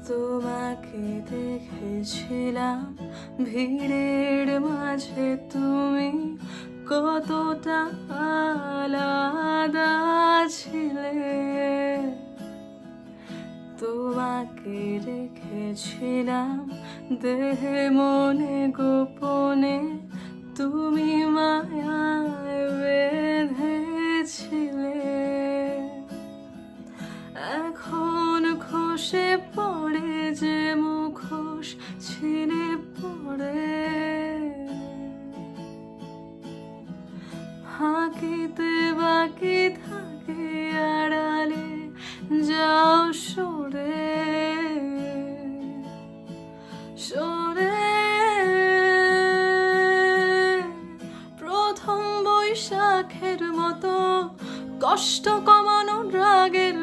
তোমাকে দেখেছিলাম ভিড়ের মাঝে, তুমি কতটা আলাদা ছিলে। তোমাকে রেখেছিলাম দেহে মনে গোপনে, তুমি মায়ায় বেঁধেছিলে। এখন খসে পড়ে যে মুখোশ ছিঁড়ে পড়ে, ফাঁকিতে বাকি থাকে আড়ালে যাও সরে সরে। প্রথম বৈশাখের মতো কষ্ট কমানোর রাগের